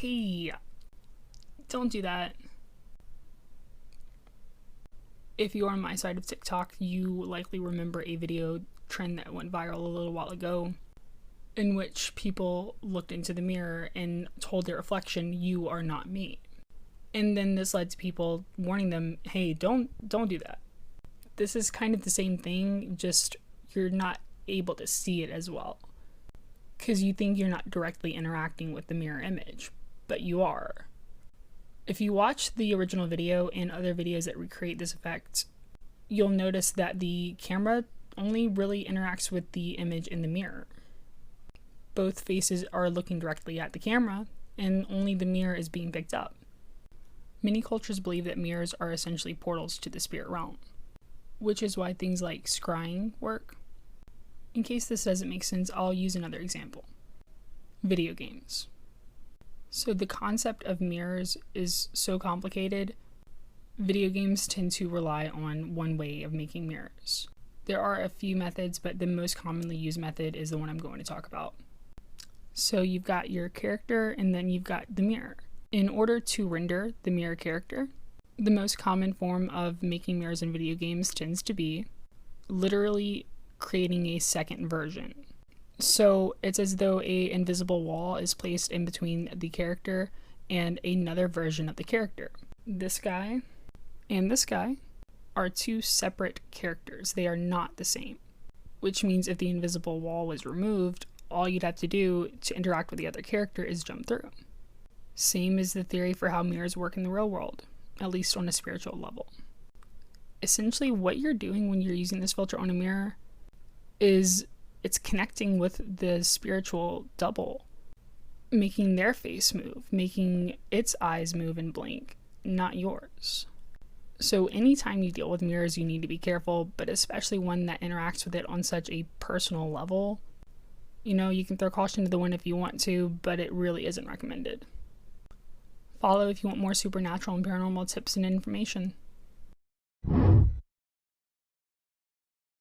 Hey, don't do that. If you're on my side of TikTok, you likely remember a video trend that went viral a little while ago in which people looked into the mirror and told their reflection, "You are not me." And then this led to people warning them, "Hey, don't do that." This is kind of the same thing, just you're not able to see it as well because you think you're not directly interacting with the mirror image, but you are. If you watch the original video and other videos that recreate this effect, you'll notice that the camera only really interacts with the image in the mirror. Both faces are looking directly at the camera, and only the mirror is being picked up. Many cultures believe that mirrors are essentially portals to the spirit realm, which is why things like scrying work. In case this doesn't make sense, I'll use another example. Video games. So the concept of mirrors is so complicated. Video games tend to rely on one way of making mirrors. There are a few methods, but the most commonly used method is the one I'm going to talk about. So you've got your character and then you've got the mirror. In order to render the mirror character, the most common form of making mirrors in video games tends to be literally creating a second version. So it's as though an invisible wall is placed in between the character and another version of the character. This guy and this guy are two separate characters. They are not the same, which means if the invisible wall was removed, all you'd have to do to interact with the other character is jump through. Same is the theory for how mirrors work in the real world, at least on a spiritual level. Essentially, what you're doing when you're using this filter on a mirror is it's connecting with the spiritual double, making their face move, making its eyes move and blink, not yours. So anytime you deal with mirrors, you need to be careful, but especially one that interacts with it on such a personal level. You know, you can throw caution to the wind if you want to, but it really isn't recommended. Follow if you want more supernatural and paranormal tips and information.